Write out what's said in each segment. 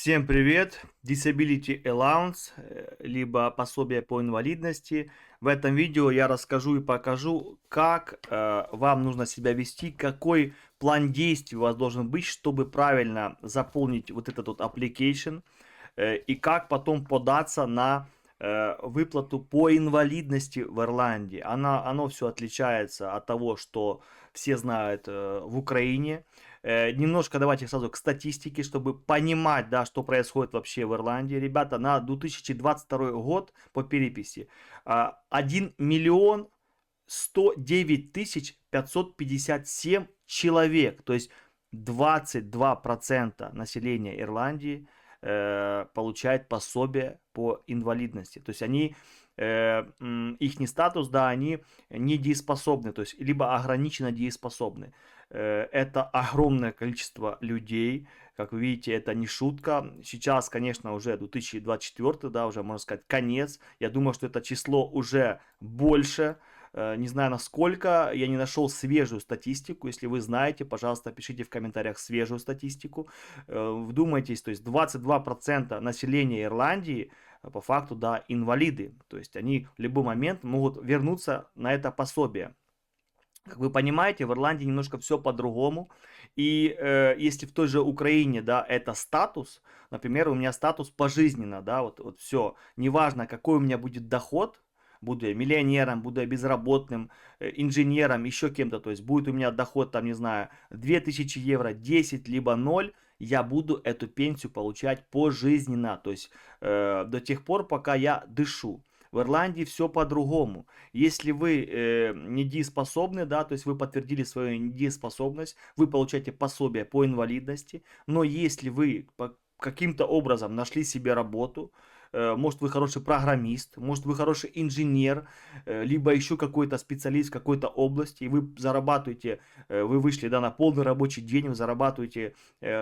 Всем привет! Disability Allowance, либо пособие по инвалидности. В этом видео я расскажу и покажу, как вам нужно себя вести, какой план действий у вас должен быть, чтобы правильно заполнить вот этот вот application, и как потом податься на выплату по инвалидности в Ирландии. Оно все отличается от того, что все знают в Украине. Немножко давайте сразу к статистике, чтобы понимать, да, что происходит вообще в Ирландии. Ребята, на 2022 год по переписи 1 миллион 109 тысяч 557 человек, то есть 22% населения Ирландии получает пособие по инвалидности. То есть они, их статус, да, они недееспособны, то есть либо ограниченно дееспособны. Это огромное количество людей, как вы видите, это не шутка. Сейчас, конечно, уже 2024, да, уже можно сказать конец. Я думаю, что это число уже больше. Не знаю насколько, я не нашел свежую статистику. Если вы знаете, пожалуйста, пишите в комментариях свежую статистику. Вдумайтесь, то есть 22% населения Ирландии по факту, да, инвалиды. То есть они в любой момент могут вернуться на это пособие. Как вы понимаете, в Ирландии немножко все по-другому. И если в той же Украине, да, это статус, например, у меня статус пожизненно, да, вот все, неважно, какой у меня будет доход, буду я миллионером, буду я безработным, инженером, еще кем-то, то есть будет у меня доход, там, не знаю, 2000 евро, 10, либо 0, я буду эту пенсию получать пожизненно, то есть до тех пор, пока я дышу. В Ирландии все по-другому. Если вы недееспособны, да, то есть вы подтвердили свою недееспособность, вы получаете пособие по инвалидности, но если вы каким-то образом нашли себе работу, может вы хороший программист, может вы хороший инженер, либо еще какой-то специалист в какой-то области, и вы зарабатываете, вы вышли, да, на полный рабочий день, вы зарабатываете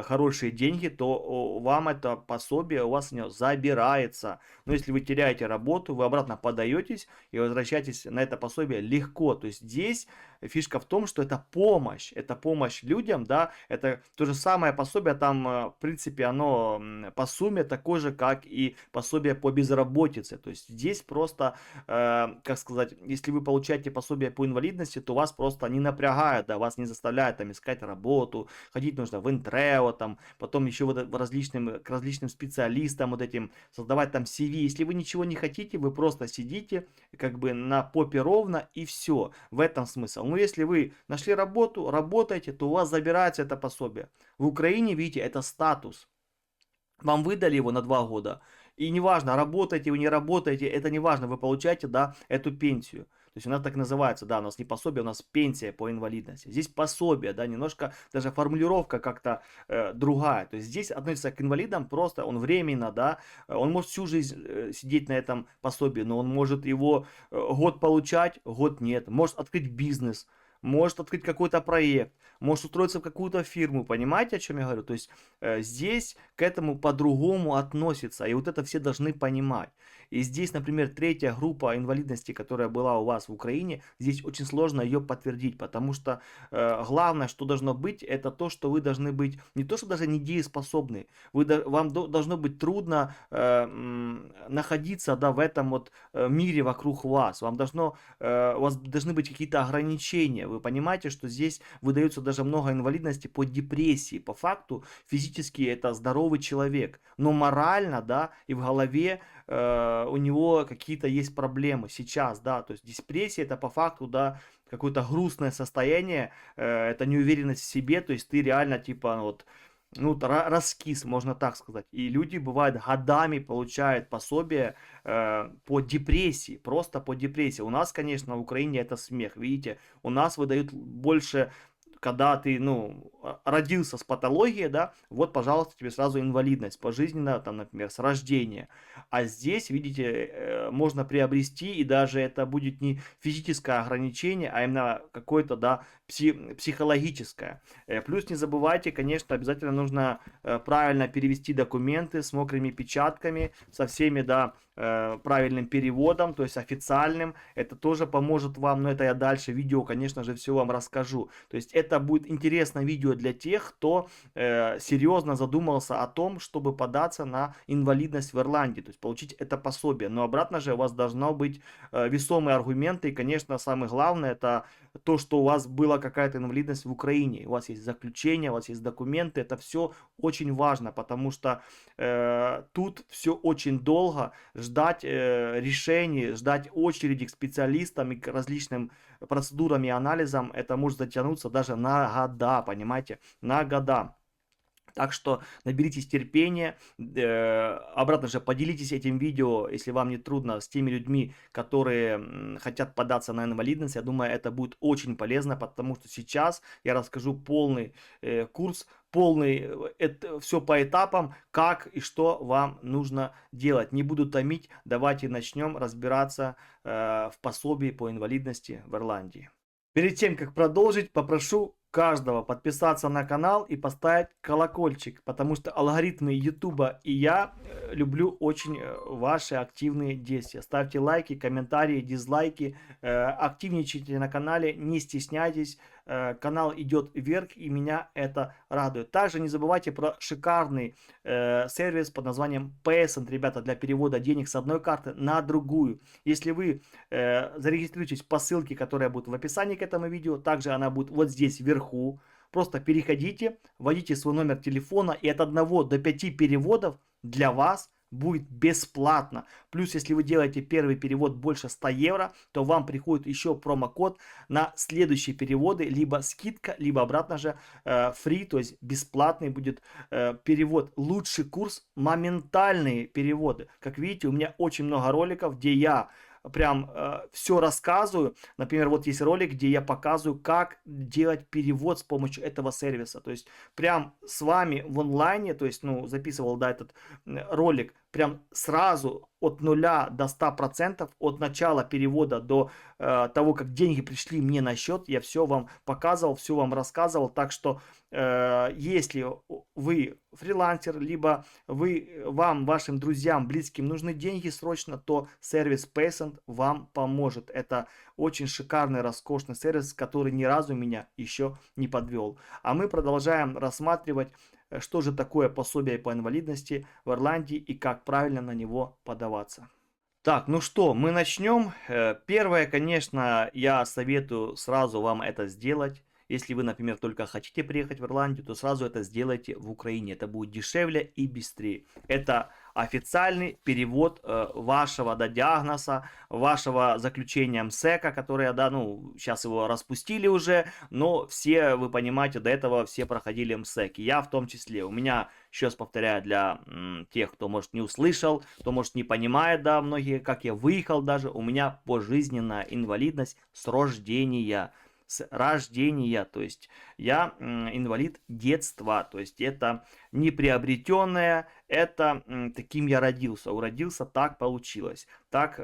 хорошие деньги, то вам это пособие у вас забирается. Но если вы теряете работу, вы обратно подаетесь и возвращаетесь на это пособие легко. То есть здесь фишка в том, что это помощь людям, да, это то же самое пособие, там, в принципе, оно по сумме такое же, как и пособие по безработице. То есть здесь просто, как сказать, если вы получаете пособие по инвалидности, то вас просто не напрягают, да, вас не заставляют там искать работу, ходить нужно в Интрео, там, потом еще вот к различным специалистам вот этим, создавать там CV. Если вы ничего не хотите, вы просто сидите как бы на попе ровно и все. В этом смысл. Но если вы нашли работу, работаете, то у вас забирается это пособие. В Украине, видите, это статус. Вам выдали его на 2 года. И неважно, работаете вы, не работаете, это не важно, вы получаете, да, эту пенсию. То есть у нас так называется, да, у нас не пособие, у нас пенсия по инвалидности. Здесь пособие, да, немножко даже формулировка как-то другая. То есть здесь относится к инвалидам просто, он временно, да, он может всю жизнь сидеть на этом пособии, но он может его год получать, год нет. Может открыть бизнес, может открыть какой-то проект, может устроиться в какую-то фирму, понимаете, о чем я говорю? То есть здесь к этому по-другому относится, и вот это все должны понимать. И здесь, например, третья группа инвалидности, которая была у вас в Украине, здесь очень сложно ее подтвердить, потому что главное, что должно быть, это то, что вы должны быть не то, что даже недееспособны, вам должно быть трудно находиться, да, в этом вот мире вокруг вас, у вас должны быть какие-то ограничения. Вы понимаете, что здесь выдается даже много инвалидности по депрессии. По факту физически это здоровый человек, но морально, да, и в голове у него какие-то есть проблемы сейчас, да. То есть депрессия это по факту, да, какое-то грустное состояние, это неуверенность в себе, то есть ты реально типа вот, ну, раскис, можно так сказать. И люди, бывают, годами получают пособие по депрессии, просто по депрессии. У нас, конечно, в Украине это смех, видите, у нас выдают больше, когда ты, ну, родился с патологией, да, вот, пожалуйста, тебе сразу инвалидность пожизненно, там, например, с рождения. А здесь, видите, можно приобрести, и даже это будет не физическое ограничение, а именно какое-то, да, психологическое. Плюс не забывайте, конечно, обязательно нужно правильно перевести документы с мокрыми печатками, со всеми, да, правильным переводом, то есть официальным. Это тоже поможет вам, но это я дальше видео, конечно же, все вам расскажу. То есть это будет интересное видео для тех, кто серьезно задумался о том, чтобы податься на инвалидность в Ирландии, то есть получить это пособие. Но обратно же у вас должно быть весомые аргументы, и, конечно, самое главное, это то, что у вас была какая-то инвалидность в Украине, у вас есть заключение, у вас есть документы, это все очень важно, потому что тут все очень долго, ждать решений, ждать очереди к специалистам и к различным процедурам и анализам, это может затянуться даже на года, понимаете, на года. Так что наберитесь терпения, обратно же поделитесь этим видео, если вам не трудно, с теми людьми, которые хотят податься на инвалидность. Я думаю, это будет очень полезно, потому что сейчас я расскажу полный курс, полный, это все по этапам, как и что вам нужно делать. Не буду томить, давайте начнем разбираться в пособии по инвалидности в Ирландии. Перед тем, как продолжить, попрошу каждого подписаться на канал и поставить колокольчик, потому что алгоритмы Ютуба и я люблю очень ваши активные действия. Ставьте лайки, комментарии, дизлайки, активничайте на канале, не стесняйтесь. Канал идет вверх, и меня это радует. Также не забывайте про шикарный сервис под названием Paysend, ребята, для перевода денег с одной карты на другую. Если вы зарегистрируетесь по ссылке, которая будет в описании к этому видео, также она будет вот здесь вверху. Просто переходите, вводите свой номер телефона, и от 1 до 5 переводов для вас будет бесплатно. Плюс, если вы делаете первый перевод больше 100 евро, то вам приходит еще промокод на следующие переводы, либо скидка, либо обратно же free, то есть бесплатный будет перевод. Лучший курс, моментальные переводы. Как видите, у меня очень много роликов, где я прям все рассказываю. Например, вот есть ролик, где я показываю, как делать перевод с помощью этого сервиса. То есть прям с вами в онлайне, то есть, ну, записывал, да, этот ролик, прям сразу от 0 до 100%, от начала перевода до того, как деньги пришли мне на счет, я все вам показывал, все вам рассказывал. Так что если вы фрилансер, либо вам, вашим друзьям, близким нужны деньги срочно, то сервис Paysend вам поможет. Это очень шикарный, роскошный сервис, который ни разу меня еще не подвел. А мы продолжаем рассматривать, что же такое пособие по инвалидности в Ирландии и как правильно на него подаваться. Так, ну что, мы начнем. Первое, конечно, я советую сразу вам это сделать. Если вы, например, только хотите приехать в Ирландию, то сразу это сделайте в Украине. Это будет дешевле и быстрее. Это официальный перевод вашего диагноза, вашего заключения МСЭКа, которое, да, ну, сейчас его распустили уже, но все, вы понимаете, до этого все проходили МСЭК. Я в том числе. У меня, еще раз повторяю, для тех, кто, может, не услышал, кто, может, не понимает, да, многие, как я выехал даже, у меня пожизненная инвалидность с рождения. То есть я инвалид детства, то есть это не приобретенное, это таким я родился, уродился, так получилось, так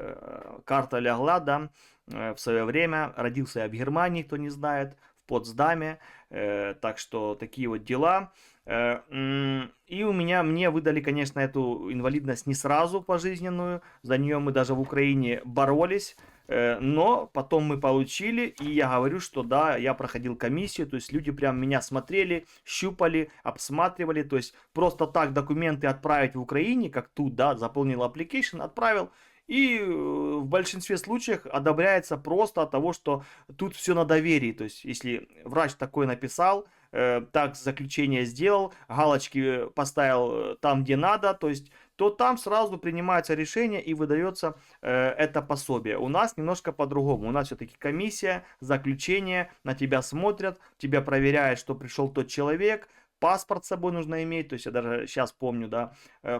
карта лягла, да, в свое время, родился я в Германии, кто не знает, в Потсдаме, так что такие вот дела. И мне выдали, конечно, эту инвалидность не сразу пожизненную, за нее мы даже в Украине боролись, но потом мы получили, и я говорю, что да, я проходил комиссию, то есть люди прям меня смотрели, щупали, обсматривали, то есть просто так документы отправить в Украине, как тут, да, заполнил application, отправил, и в большинстве случаев одобряется просто от того, что тут все на доверии, то есть если врач такой написал, так заключение сделал, галочки поставил там, где надо, то есть то там сразу принимается решение и выдается это пособие. У нас немножко по-другому. У нас все-таки комиссия, заключение, на тебя смотрят, тебя проверяют, что пришел тот человек, паспорт с собой нужно иметь, то есть я даже сейчас помню, да,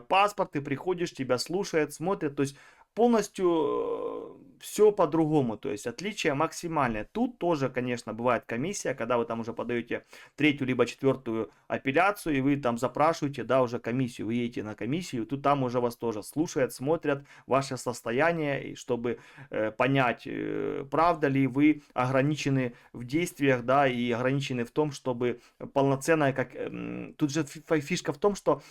паспорт, ты приходишь, тебя слушают, смотрят, то есть полностью все по-другому, то есть отличие максимальное. Тут тоже, конечно, бывает комиссия, когда вы там уже подаете третью либо четвертую апелляцию, и вы там запрашиваете, да, уже комиссию, вы едете на комиссию, тут там уже вас тоже слушают, смотрят ваше состояние, и чтобы понять, правда ли вы ограничены в действиях, да, и ограничены в том, чтобы полноценно, как тут же фишка в том, что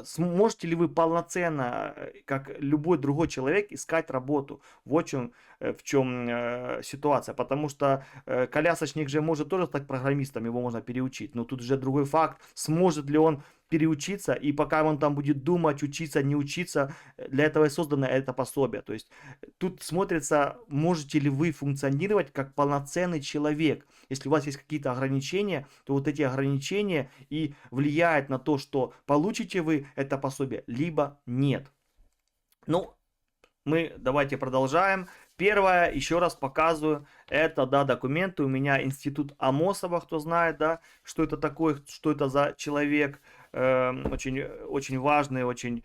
сможете ли вы полноценно, как любой другой человек, искать работу. Вот в чем ситуация. Потому что колясочник же может тоже стать программистом, его можно переучить. Но тут же другой факт, сможет ли он переучиться, и пока он там будет думать, учиться, не учиться, для этого и создано это пособие. То есть тут смотрится, можете ли вы функционировать как полноценный человек. Если у вас есть какие-то ограничения, то вот эти ограничения и влияют на то, что получите вы это пособие, либо нет. Ну, мы давайте продолжаем. Первое, еще раз показываю, это, да, документы. У меня институт Амосова, кто знает, да, что это такое, что это за человек. Очень, очень важный, очень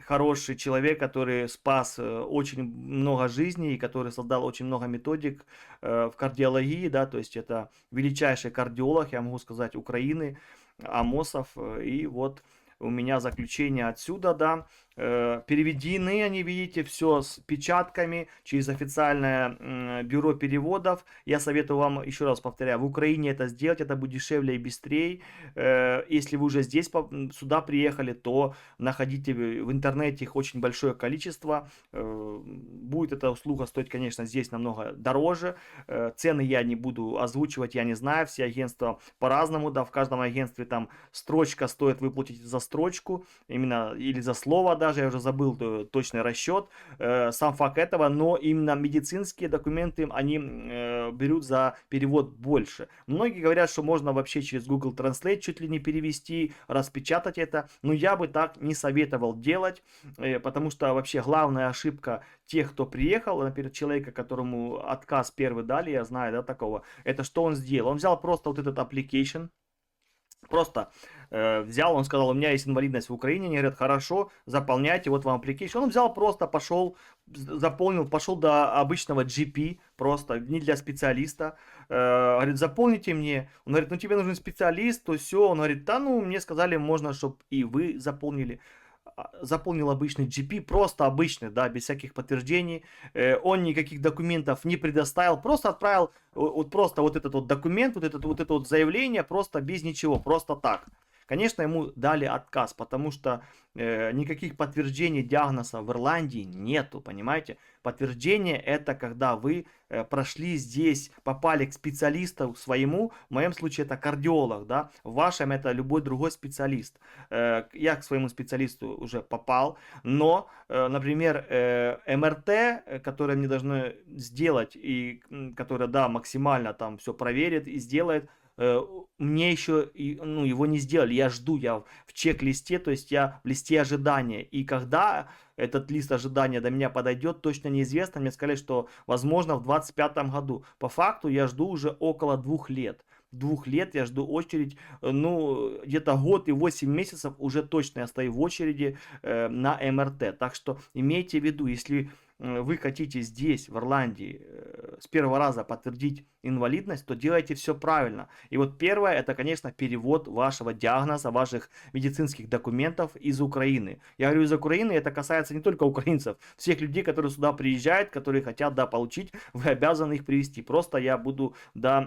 хороший человек, который спас очень много жизней, и который создал очень много методик в кардиологии, да, то есть это величайший кардиолог, я могу сказать, Украины, Амосов, и вот у меня заключение отсюда, да, переведены они, видите, все с печатками через официальное бюро переводов. Я советую вам, еще раз повторяю, в Украине это сделать, это будет дешевле и быстрее. Если вы уже здесь сюда приехали, то находите в интернете их очень большое количество. Будет эта услуга стоить, конечно, здесь намного дороже. Цены я не буду озвучивать, я не знаю, все агентства по-разному, да, в каждом агентстве там строчка стоит выплатить за строчку, именно, или за слово даже, я уже забыл точный расчет, сам факт этого, но именно медицинские документы, они берут за перевод больше. Многие говорят, что можно вообще через Google Translate чуть ли не перевести, распечатать это, но я бы так не советовал делать, потому что вообще главная ошибка тех, кто приехал, например, человека, которому отказ первый дали, я знаю, да, такого, это что он сделал? Он взял просто вот этот application, просто взял, он сказал, у меня есть инвалидность в Украине, они говорят, хорошо, заполняйте, вот вам application. Он взял просто, пошел, заполнил, пошел до обычного GP, просто, не для специалиста, говорит, заполните мне. Он говорит, ну тебе нужен специалист, то все. Он говорит, да, ну мне сказали, можно, чтобы и вы заполнили. Заполнил обычный GP, просто обычный, да, без всяких подтверждений. Он никаких документов не предоставил, просто отправил вот просто вот этот вот документ, вот это вот заявление, просто без ничего, просто так. Конечно, ему дали отказ, потому что никаких подтверждений диагноза в Ирландии нету, понимаете? Подтверждение это когда вы прошли здесь, попали к специалисту своему, в моем случае это кардиолог, да, в вашем это любой другой специалист. Я к своему специалисту уже попал, но, например, МРТ, которое мне должны сделать, и которое, да, максимально там все проверит и сделает, мне еще ну, его не сделали, я жду, я в чек-листе, то есть я в листе ожидания, и когда этот лист ожидания до меня подойдет, точно неизвестно, мне сказали, что возможно в 2025 году, по факту я жду уже около 2 лет. 2 лет я жду очередь, ну, где-то год и 8 месяцев уже точно я стою в очереди на МРТ. Так что имейте в виду, если вы хотите здесь, в Ирландии, с первого раза подтвердить инвалидность, то делайте все правильно. И вот первое, это, конечно, перевод вашего диагноза, ваших медицинских документов из Украины. Я говорю из Украины, это касается не только украинцев, всех людей, которые сюда приезжают, которые хотят, да, получить, вы обязаны их привезти. Просто я буду, да,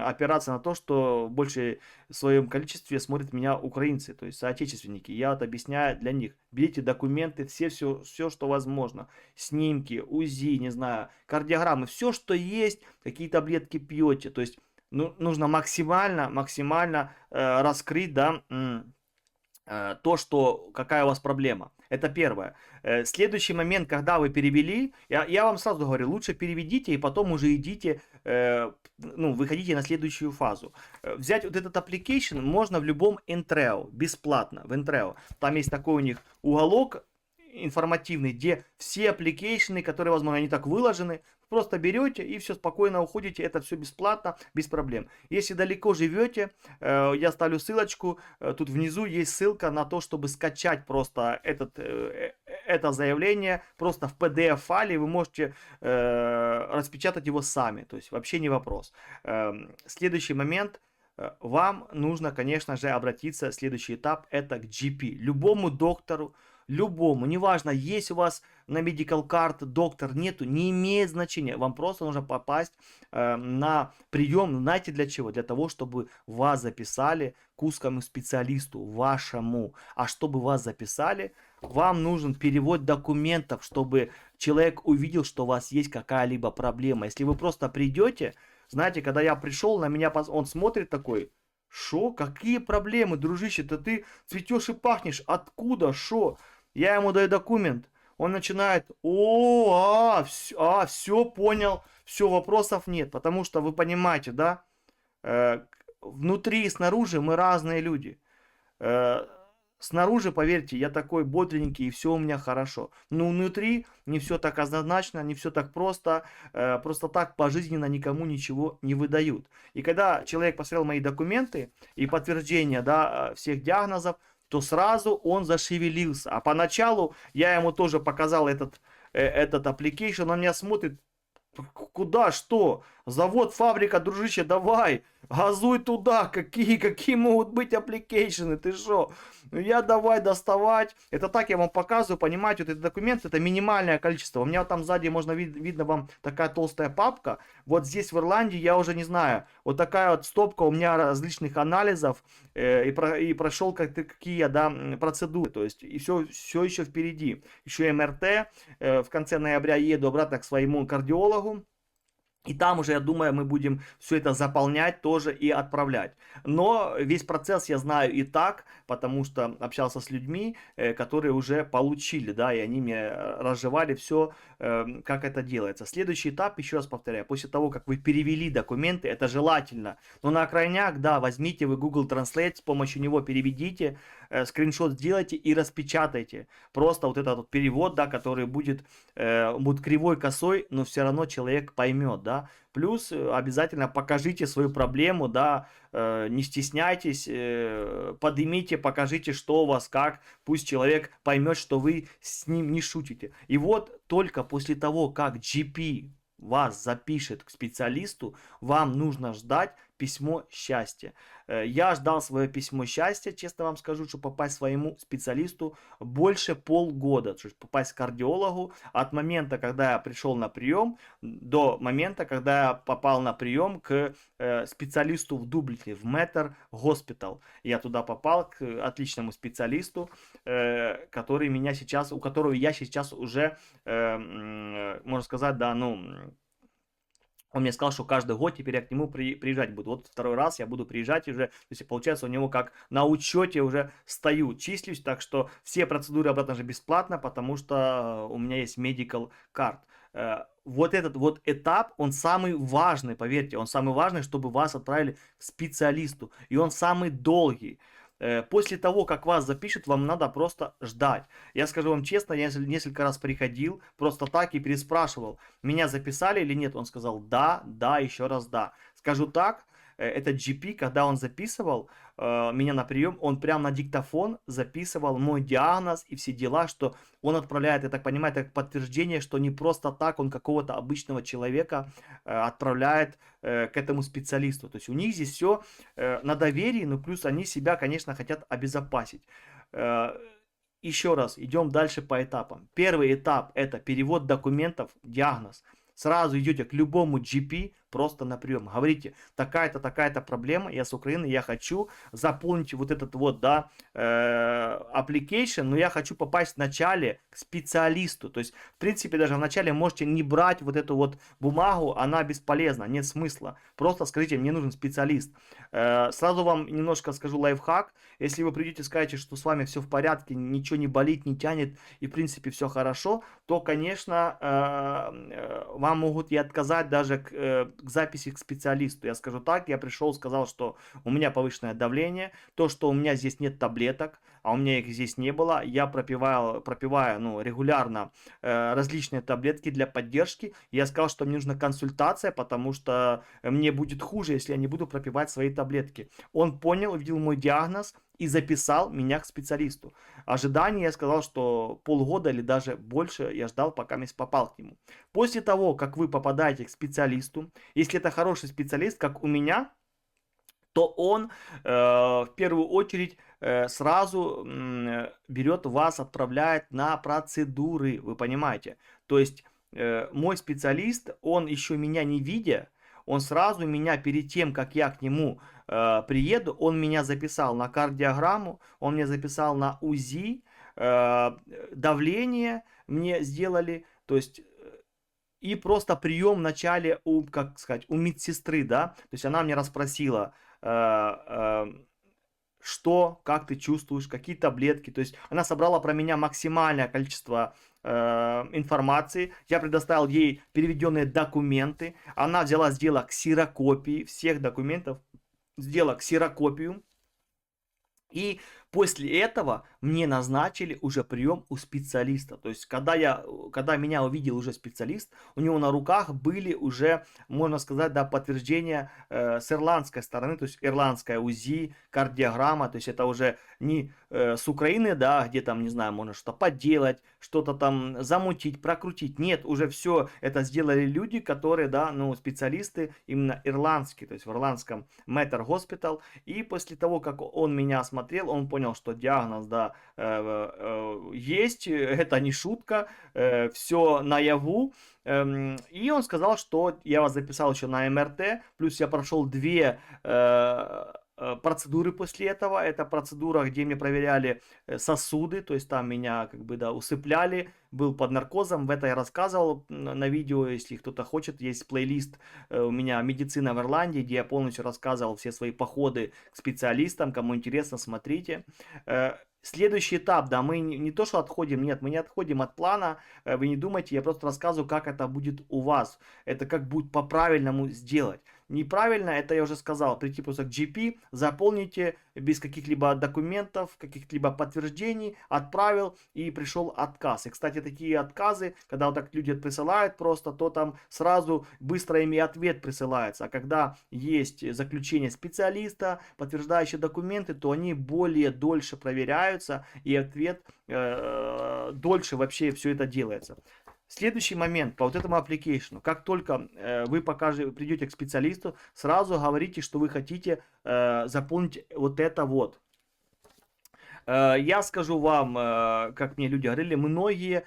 опираться на то, что в большей своем количестве смотрят меня украинцы, то есть соотечественники. Я вот объясняю для них. Берите документы, все, что возможно. Снимки, УЗИ, не знаю, кардиограммы, все, что есть, какие таблетки пьете. То есть ну, нужно максимально раскрыть, да, то, что какая у вас проблема. Это первое. Следующий момент, когда вы перевели, я вам сразу говорю, лучше переведите и потом уже идите, ну, выходите на следующую фазу. Взять вот этот application можно в любом Intreo, бесплатно, в Intreo. Там есть такой у них уголок информативный, где все аппликейшены, которые, возможно, они так выложены, просто берете и все спокойно уходите, это все бесплатно, без проблем. Если далеко живете, я ставлю ссылочку, тут внизу есть ссылка на то, чтобы скачать просто это заявление просто в PDF-файле, вы можете распечатать его сами, то есть вообще не вопрос. Следующий момент. Вам нужно, конечно же, обратиться, следующий этап, это к GP. Любому доктору, любому, неважно, есть у вас на Medical Card доктор, нету, не имеет значения. Вам просто нужно попасть на прием, знаете для чего? Для того, чтобы вас записали к узкому специалисту, вашему. А чтобы вас записали, вам нужен перевод документов, чтобы человек увидел, что у вас есть какая-либо проблема. Если вы просто придете, знаете, когда я пришел, на меня он смотрит такой: шо? Какие проблемы, дружище? Да ты цветешь и пахнешь. Откуда? Шо? Я ему даю документ. Он начинает: все понял, все, вопросов нет. Потому что вы понимаете, да? Внутри и снаружи мы разные люди. Снаружи, поверьте, я такой бодренький, и все у меня хорошо. Но внутри не все так однозначно, не все так просто. Просто так пожизненно никому ничего не выдают. И когда человек посмотрел мои документы и подтверждение, да, всех диагнозов, то сразу он зашевелился. А поначалу я ему тоже показал этот application, он меня смотрит: куда, что? Завод, фабрика, дружище, давай, газуй туда. Какие могут быть аппликейшены, ты что? Ну я давай доставать. Это так я вам показываю, понимаете, вот этот документ, это минимальное количество. У меня вот там сзади можно видно вам такая толстая папка. Вот здесь в Ирландии, я уже не знаю, вот такая вот стопка у меня различных анализов и прошел какие, да, процедуры. То есть и все еще впереди. Еще МРТ. В конце ноября еду обратно к своему кардиологу. И там уже, я думаю, мы будем все это заполнять тоже и отправлять. Но весь процесс я знаю и так, потому что общался с людьми, которые уже получили, да, и они мне разжевали все, как это делается. Следующий этап, еще раз повторяю, после того, как вы перевели документы, это желательно. Но на крайняк, да, возьмите вы Google Translate, с помощью него переведите, скриншот сделайте и распечатайте. Просто вот этот вот перевод, да, который будет кривой, косой, но все равно человек поймет, да. Плюс обязательно покажите свою проблему, да, не стесняйтесь, поднимите, покажите, что у вас, как, пусть человек поймет, что вы с ним не шутите. И вот только после того, как GP вас запишет к специалисту, вам нужно ждать письмо счастья. Я ждал свое письмо счастья, честно вам скажу, чтобы попасть к своему специалисту больше полгода, то есть попасть к кардиологу от момента, когда я пришел на прием, до момента, когда я попал на прием к специалисту в Дублине, в Меттер Госпитал. Я туда попал к отличному специалисту, который меня сейчас, у которого я сейчас уже, можно сказать, да, ну, он мне сказал, что каждый год теперь я к нему приезжать буду. Вот второй раз я буду приезжать уже. То есть получается у него как на учете уже стою, числюсь. Так что все процедуры обратно же бесплатно, потому что у меня есть Medical Card. Вот этот вот этап, он самый важный, поверьте, он самый важный, чтобы вас отправили к специалисту. И он самый долгий. После того, как вас запишут, вам надо просто ждать. Я скажу вам честно, я несколько раз приходил просто так и переспрашивал, меня записали или нет. Он сказал да, да, еще раз да. Скажу так, этот GP, когда он записывал меня на прием, он прям на диктофон записывал мой диагноз и все дела, что он отправляет, я так понимаю, это подтверждение, что не просто так он какого-то обычного человека отправляет к этому специалисту. То есть у них здесь все на доверии, но плюс они себя, конечно, хотят обезопасить. Еще раз, идем дальше по этапам. Первый этап — это перевод документов, диагноз. Сразу идете к любому GP, просто на прием. Говорите, такая-то, такая-то проблема, я с Украины, я хочу заполнить вот этот вот, да, application, но я хочу попасть вначале к специалисту. То есть, в принципе, даже вначале можете не брать вот эту вот бумагу, она бесполезна, нет смысла. Просто скажите, мне нужен специалист. Сразу вам немножко скажу лайфхак. Если вы придете и скажете, что с вами все в порядке, ничего не болит, не тянет и, в принципе, все хорошо, то, конечно, вам могут и отказать даже к записи к специалисту. Я скажу так, я пришел, сказал, что у меня повышенное давление, то, что у меня здесь нет таблеток, а у меня их здесь не было, я пропиваю ну, регулярно различные таблетки для поддержки. Я сказал, что мне нужна консультация, потому что мне будет хуже, если я не буду пропивать свои таблетки. Он понял, увидел мой диагноз и записал меня к специалисту. Ожидание, я сказал, что полгода или даже больше я ждал, пока я попал к нему. После того, как вы попадаете к специалисту, если это хороший специалист, как у меня, то он в первую очередь сразу берет вас, отправляет на процедуры, вы понимаете. То есть мой специалист, он еще меня не видя, он сразу меня перед тем, как я к нему приеду, он меня записал на кардиограмму, он меня записал на УЗИ, давление мне сделали, то есть и просто прием в начале у, как сказать, у медсестры, да, то есть она мне расспросила, что, как ты чувствуешь, какие таблетки, то есть она собрала про меня максимальное количество информации, я предоставил ей переведенные документы, она взяла, сделала ксерокопии всех документов, сделала ксерокопию, и после этого мне назначили уже прием у специалиста. То есть, когда меня увидел уже специалист, у него на руках были уже, можно сказать, да, подтверждения с ирландской стороны, то есть ирландская УЗИ, кардиограмма, то есть это уже не с Украины, да, где там, не знаю, можно что-то поделать, что-то там замутить, прокрутить. Нет, уже все это сделали люди, которые, да, ну, специалисты именно ирландские, то есть в ирландском Mater Hospital. И после того, как он меня осмотрел, он понял, что диагноз, да, есть, это не шутка, все наяву. И он сказал, что я вас записал еще на МРТ, плюс я прошел 2 процедуры после этого. Это процедура, где мне проверяли сосуды, то есть там меня как бы, да, усыпляли, был под наркозом. В это я рассказывал на видео, если кто-то хочет, есть плейлист у меня «Медицина в Ирландии», где я полностью рассказывал все свои походы к специалистам. Кому интересно, смотрите. Следующий этап, да, мы не то, что отходим, нет, мы не отходим от плана, вы не думайте, я просто рассказываю, как это будет у вас, это как будет по-правильному сделать. Неправильно, это я уже сказал, прийти просто к GP, заполните без каких-либо документов, каких-либо подтверждений, отправил и пришел отказ. И, кстати, такие отказы, когда вот так люди присылают просто, то там сразу быстро ими ответ присылается. А когда есть заключение специалиста, подтверждающие документы, то они более дольше проверяются и ответ дольше вообще все это делается. Следующий момент по вот этому application. Как только вы придете к специалисту, сразу говорите, что вы хотите заполнить вот это вот. Я скажу вам, как мне люди говорили, многие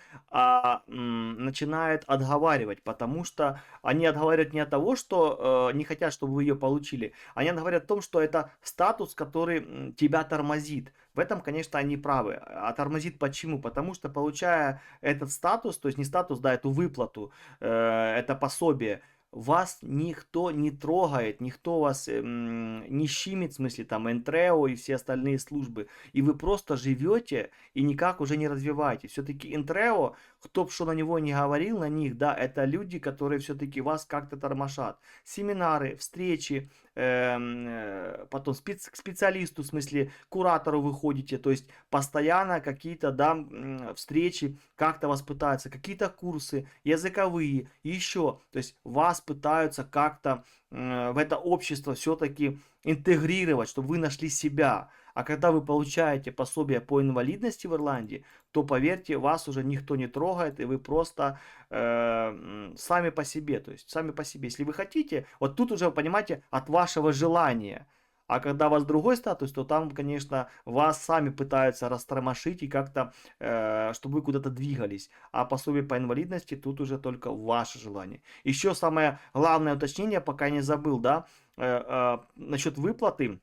начинают отговаривать, потому что они отговаривают не от того, что не хотят, чтобы вы ее получили, они говорят о том, что это статус, который тебя тормозит. В этом, конечно, они правы. А тормозит почему? Потому что, получая этот статус, то есть не статус, да, эту выплату, это пособие, вас никто не трогает, никто вас не щимит, в смысле там Энтрео и все остальные службы. И вы просто живете и никак уже не развиваетесь. Все-таки Энтрео, кто бы что на него не говорил, на них, да, это люди, которые все-таки вас как-то тормошат. Семинары, встречи, потом к специалисту, в смысле куратору вы ходите, то есть постоянно какие-то, да, встречи, как-то вас пытаются, какие-то курсы языковые, еще, то есть вас пытаются как-то в это общество все-таки интегрировать, чтобы вы нашли себя. А когда вы получаете пособие по инвалидности в Ирландии, то, поверьте, вас уже никто не трогает, и вы просто сами по себе. То есть, сами по себе. Если вы хотите, вот тут уже, понимаете, от вашего желания. А когда у вас другой статус, то там, конечно, вас сами пытаются растормошить и как-то, чтобы вы куда-то двигались. А пособие по инвалидности тут уже только ваше желание. Еще самое главное уточнение, пока не забыл, да, насчет выплаты.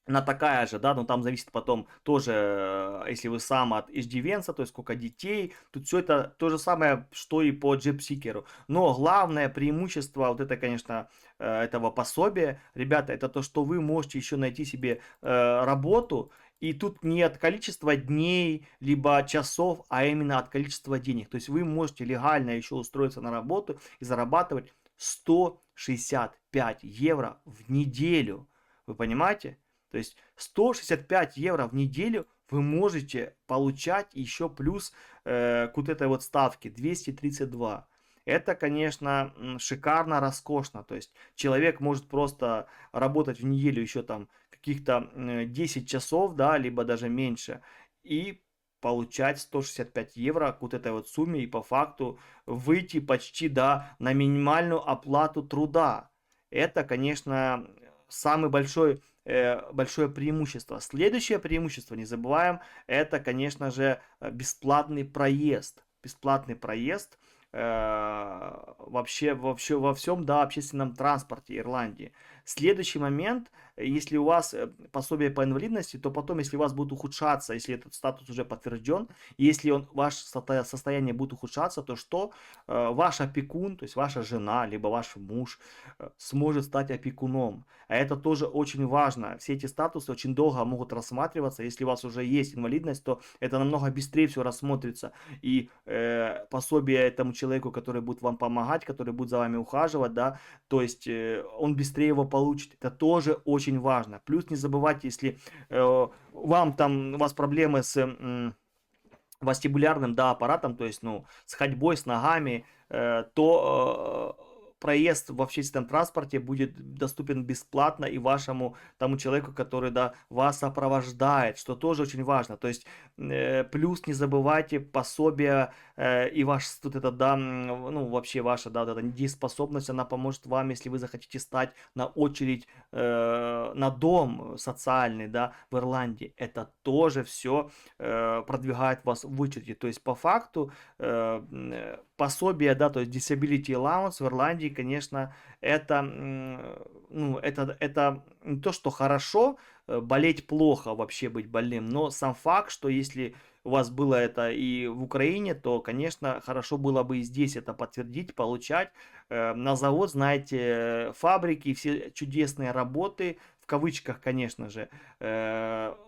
Она такая же, да, но там зависит потом тоже, если вы сам от иждивенца, то есть сколько детей, тут все это то же самое, что и по джебсикеру. Но главное преимущество вот это, конечно, этого пособия, ребята, это то, что вы можете еще найти себе работу, и тут не от количества дней, либо часов, а именно от количества денег. То есть вы можете легально еще устроиться на работу и зарабатывать 165 евро в неделю. Вы понимаете? То есть 165 евро в неделю вы можете получать еще плюс к вот этой вот ставке 232. Это, конечно, шикарно, роскошно. То есть человек может просто работать в неделю еще там каких-то 10 часов, да, либо даже меньше, и получать 165 евро к вот этой вот сумме и по факту выйти почти, да, на минимальную оплату труда. Это, конечно, самый большое преимущество. Следующее преимущество, не забываем, это, конечно же, бесплатный проезд. Бесплатный проезд вообще во всем, да, общественном транспорте Ирландии. Следующий момент, если у вас пособие по инвалидности, то потом, если у вас будет ухудшаться, если этот статус уже подтвержден, если ваше состояние будет ухудшаться, то что ваш опекун, то есть ваша жена, либо ваш муж сможет стать опекуном. А это тоже очень важно. Все эти статусы очень долго могут рассматриваться. Если у вас уже есть инвалидность, то это намного быстрее все рассмотрится. И пособие этому человеку, который будет вам помогать, который будет за вами ухаживать, да, то есть он быстрее его получит. Это тоже очень важно. Плюс не забывайте, если у вас проблемы с вестибулярным, да, аппаратом, то есть, ну, с ходьбой, с ногами, то проезд в общественном транспорте будет доступен бесплатно и вашему тому человеку, который, да, вас сопровождает, что тоже очень важно. То есть, плюс не забывайте пособие и ваш, тут это, да, ну, вообще ваша, да, вот эта недееспособность, она поможет вам, если вы захотите стать на очередь на дом социальный, да, в Ирландии. Это тоже все продвигает вас в очереди. То есть, по факту, пособие, да, то есть disability allowance в Ирландии, конечно, это, ну, это не то, что хорошо, болеть плохо, вообще быть больным, но сам факт, что если у вас было это и в Украине, то, конечно, хорошо было бы и здесь это подтвердить, получать. На завод, знаете, фабрики, все чудесные работы, в кавычках, конечно же,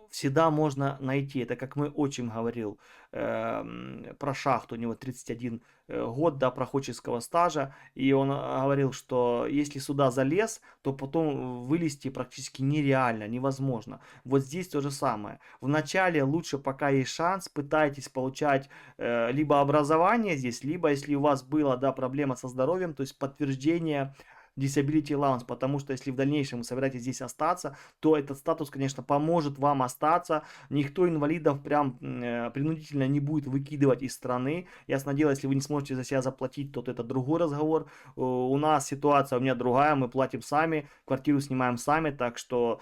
всегда можно найти. Это как мой отчим говорил про шахту, у него 31 год, да, проходческого стажа, и он говорил, что если сюда залез, то потом вылезти практически нереально, невозможно. Вот здесь то же самое. Вначале лучше, пока есть шанс, пытайтесь получать либо образование здесь, либо если у вас была, да, проблема со здоровьем, то есть подтверждение Disability Allowance, потому что если в дальнейшем вы собираетесь здесь остаться, то этот статус, конечно, поможет вам остаться. Никто инвалидов прям принудительно не будет выкидывать из страны. Ясно дело, если вы не сможете за себя заплатить, то это другой разговор. У нас ситуация у меня другая, мы платим сами, квартиру снимаем сами, так что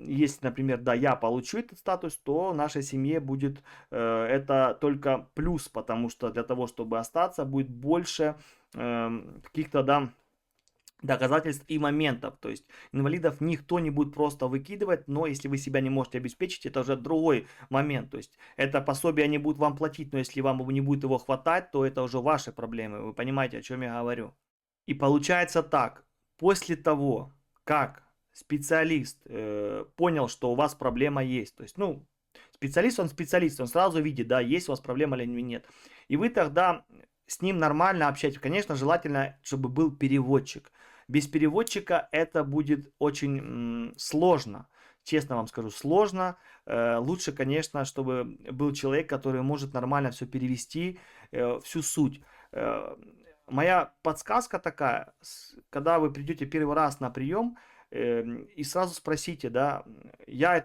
если, например, да, я получу этот статус, то нашей семье будет это только плюс, потому что для того, чтобы остаться, будет больше каких-то, да, доказательств и моментов. То есть инвалидов никто не будет просто выкидывать, но если вы себя не можете обеспечить, это уже другой момент. То есть это пособие они будут вам платить, но если вам не будет его хватать, то это уже ваши проблемы. Вы понимаете, о чем я говорю. И получается так, после того, как специалист понял, что у вас проблема есть, то есть, ну, специалист, он сразу видит, да, есть у вас проблема или нет. И вы тогда с ним нормально общаетесь. Конечно, желательно, чтобы был переводчик. Без переводчика это будет очень сложно. Честно вам скажу, сложно. Лучше, конечно, чтобы был человек, который может нормально все перевести, всю суть. Моя подсказка такая, когда вы придете первый раз на прием, и сразу спросите, да, я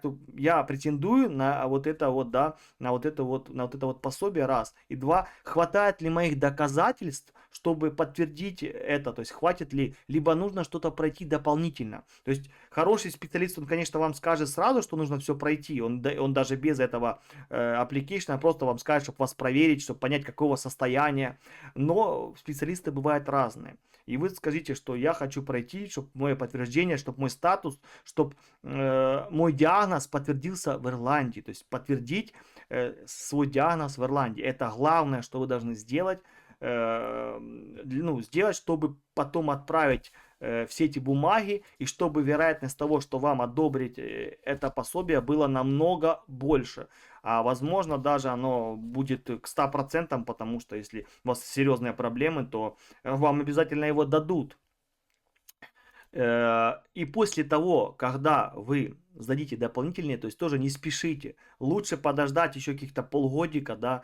претендую на вот это вот, да, на вот это вот пособие, раз. И два, хватает ли моих доказательств, чтобы подтвердить это, то есть хватит ли, либо нужно что-то пройти дополнительно. То есть хороший специалист, он, конечно, вам скажет сразу, что нужно все пройти, он даже без этого application просто вам скажет, чтобы вас проверить, чтобы понять, какого состояния, но специалисты бывают разные. И вы скажите, что я хочу пройти, чтобы мое подтверждение, чтобы мой статус, чтобы мой диагноз подтвердился в Ирландии. То есть подтвердить свой диагноз в Ирландии. Это главное, что вы должны сделать. Ну, сделать, чтобы потом отправить все эти бумаги, и чтобы вероятность того, что вам одобрить это пособие, было намного больше. А возможно, даже оно будет к 100%, потому что если у вас серьезные проблемы, то вам обязательно его дадут. И после того, когда вы сдадите дополнительные, то есть тоже не спешите. Лучше подождать еще каких-то полгодика, да,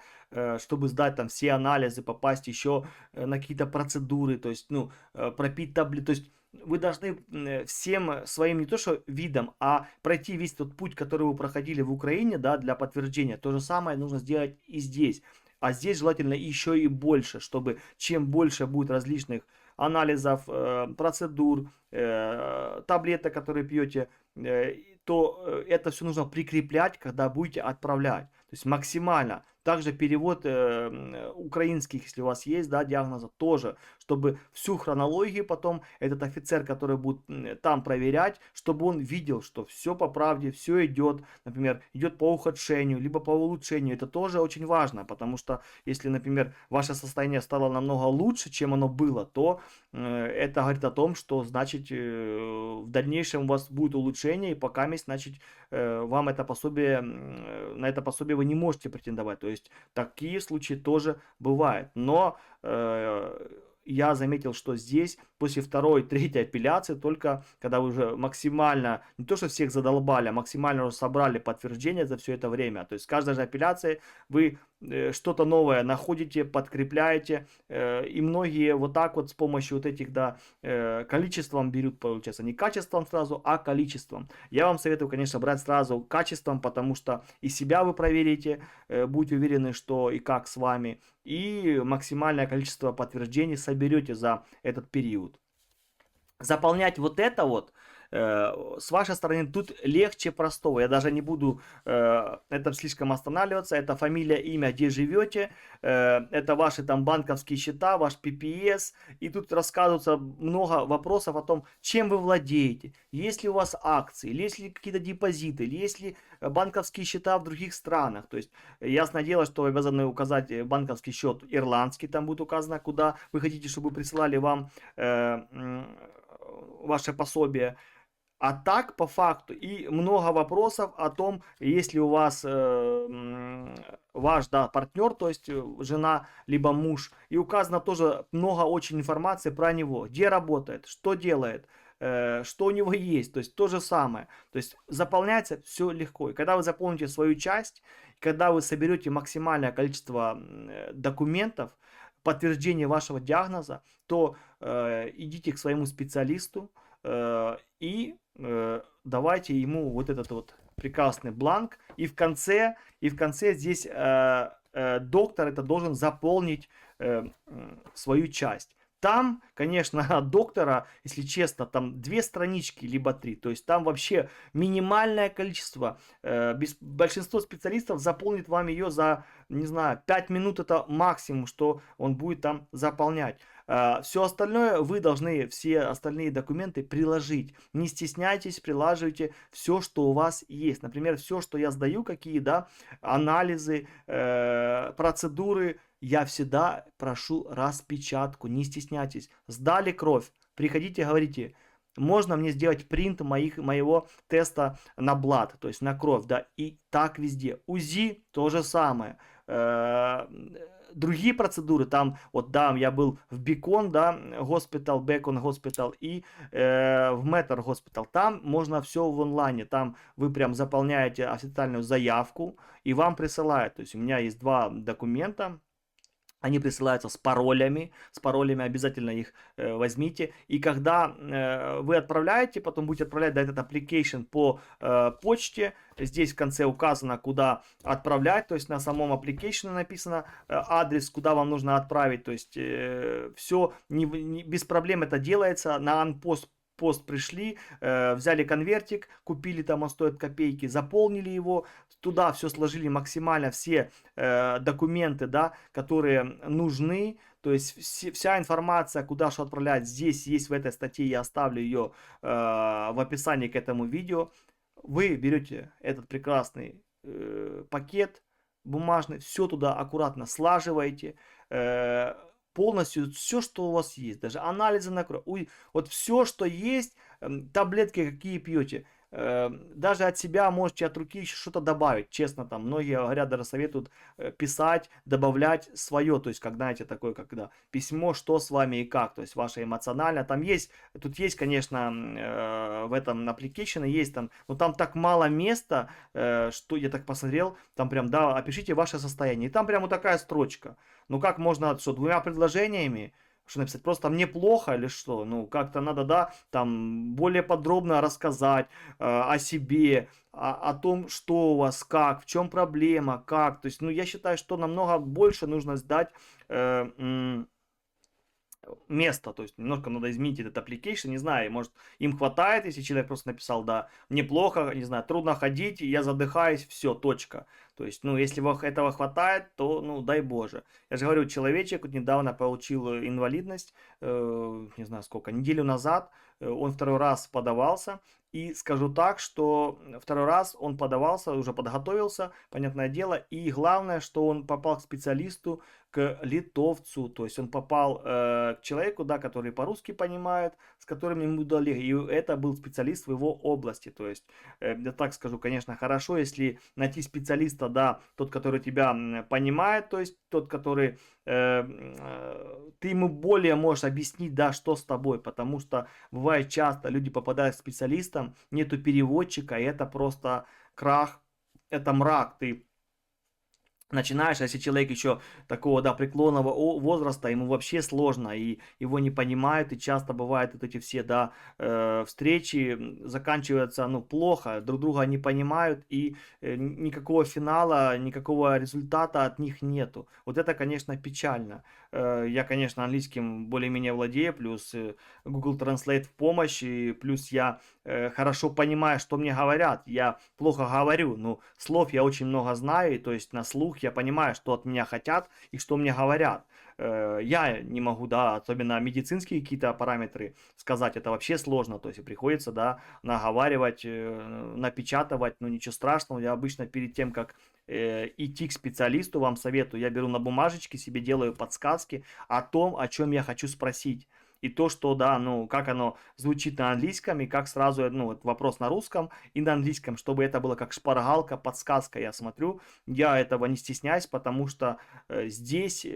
чтобы сдать там все анализы, попасть еще на какие-то процедуры, то есть, ну, пропить таблетки. То есть вы должны всем своим не то что видом, а пройти весь тот путь, который вы проходили в Украине, да, для подтверждения. То же самое нужно сделать и здесь. А здесь желательно еще и больше, чтобы чем больше будет различных анализов, процедур, таблеток, которые пьете, то это все нужно прикреплять, когда будете отправлять. То есть максимально. Также перевод украинских, если у вас есть, да, диагноза, тоже, чтобы всю хронологию потом этот офицер, который будет там проверять, чтобы он видел, что все по правде, все идет, например, идет по ухудшению, либо по улучшению. Это тоже очень важно, потому что если, например, ваше состояние стало намного лучше, чем оно было, то это говорит о том, что, значит, в дальнейшем у вас будет улучшение, и пока, значит, вам это пособие, на это пособие вы не можете претендовать. То есть такие случаи тоже бывают. Но я заметил, что здесь после второй, третьей апелляции, только когда вы уже максимально, не то что всех задолбали, а максимально уже собрали подтверждение за все это время. То есть с каждой же апелляцией вы что-то новое находите, подкрепляете, и многие вот так вот с помощью вот этих, да, количеством берут, получается, не качеством сразу, а количеством. Я вам советую, конечно, брать сразу качеством, потому что и себя вы проверите, будете уверены, что и как с вами, и максимальное количество подтверждений соберете за этот период. Заполнять вот это вот с вашей стороны тут легче простого. Я даже не буду это слишком останавливаться. Это фамилия, имя, где живете. Это ваши там банковские счета, ваш PPS. И тут рассказывается много вопросов о том, чем вы владеете. Есть ли у вас акции, есть ли какие-то депозиты, есть ли банковские счета в других странах. То есть, ясное дело, что вы обязаны указать банковский счет ирландский. Там будет указано, куда вы хотите, чтобы присылали вам ваше пособие. А так, по факту, и много вопросов о том, если у вас ваш, да, партнер, то есть жена, либо муж, и указано тоже много очень информации про него, где работает, что делает, что у него есть, то есть то же самое. То есть заполняется все легко. И когда вы заполните свою часть, когда вы соберете максимальное количество документов, подтверждение вашего диагноза, то идите к своему специалисту и давайте ему вот этот вот прекрасный бланк. И в конце здесь доктор это должен заполнить свою часть. Там, конечно, от доктора, если честно, там 2 странички, либо 3. То есть там вообще минимальное количество. Большинство специалистов заполнит вам ее за, не знаю, 5 минут это максимум, что он будет там заполнять. Все остальное вы должны, все остальные документы приложить. Не стесняйтесь, прилаживайте все, что у вас есть. Например, все, что я сдаю, какие, да, анализы, процедуры, я всегда прошу распечатку, не стесняйтесь. Сдали кровь, приходите, говорите, можно мне сделать принт моего теста на блат, то есть на кровь, да, и так везде. УЗИ то же самое. Другие процедуры, там, вот, да, я был в Бекон, да, госпитал, Бекон госпитал и в Мэттер госпитал. Там можно все в онлайне, там вы прям заполняете официальную заявку и вам присылают. То есть у меня есть 2 документа. Они присылаются с паролями обязательно их возьмите. И когда вы отправляете, потом будете отправлять да, этот application по почте, здесь в конце указано, куда отправлять, то есть на самом application написано адрес, куда вам нужно отправить, то есть все без проблем это делается, на пост пришли, взяли конвертик, купили, там он стоит копейки, заполнили его, туда все сложили максимально, все документы, да, которые нужны, то есть вся информация, куда что отправлять, здесь есть в этой статье, я оставлю ее в описании к этому видео. Вы берете этот прекрасный пакет бумажный, все туда аккуратно слаживаете, полностью все, что у вас есть, даже анализы на кровь, вот все, что есть, таблетки какие пьете, даже от себя можете от руки еще что-то добавить, честно, там многие говорят, даже советуют писать, добавлять свое, то есть, как, знаете, такое, когда письмо, что с вами и как, то есть, ваше эмоционально, там есть, тут есть, конечно, в этом application есть там, но там так мало места, что я так посмотрел, там прям, да, опишите ваше состояние, и там прям вот такая строчка, ну как можно, что, двумя предложениями, что написать, просто мне плохо или что? Ну, как-то надо, да, там более подробно рассказать о себе, о том, что у вас, как, в чем проблема, как. То есть, ну, я считаю, что намного больше нужно сдать место, то есть немножко надо изменить этот application, не знаю, может им хватает, если человек просто написал, да, мне плохо, не знаю, трудно ходить, я задыхаюсь, все, точка. То есть, ну, если этого хватает, то, ну, дай боже. Я же говорю, человечек вот недавно получил инвалидность, не знаю сколько, неделю назад, он второй раз подавался, и скажу так, что второй раз он подавался, уже подготовился, понятное дело, и главное, что он попал к специалисту, к литовцу, то есть он попал к человеку, да, который по-русски понимает, с которым ему дали, и это был специалист в его области, то есть, я так скажу, конечно, хорошо, если найти специалиста, да, тот, который тебя понимает, то есть тот, который ты ему более можешь объяснить, да, что с тобой, потому что бывает часто люди попадают к специалистам, нету переводчика, и это просто крах, это мрак, ты начинаешь, а если человек еще такого, да, преклонного возраста, ему вообще сложно, и его не понимают, и часто бывают вот эти все, да, встречи заканчиваются, ну, плохо, друг друга не понимают, и никакого финала, никакого результата от них нету. Вот это, конечно, печально. Я, конечно, английским более-менее владею, плюс Google Translate в помощь, и плюс я хорошо понимаю, что мне говорят. Я плохо говорю, но слов я очень много знаю, и то есть на слух я понимаю, что от меня хотят и что мне говорят. Я не могу, да, особенно медицинские какие-то параметры сказать, это вообще сложно, то есть приходится, да, наговаривать, напечатывать, но ничего страшного, я обычно перед тем, как идти к специалисту, вам советую, я беру на бумажечке, себе делаю подсказки о том, о чем я хочу спросить. И то, что, да, ну, как оно звучит на английском, и как сразу, ну, вот вопрос на русском и на английском, чтобы это было как шпаргалка, подсказка, я смотрю. Я этого не стесняюсь, потому что здесь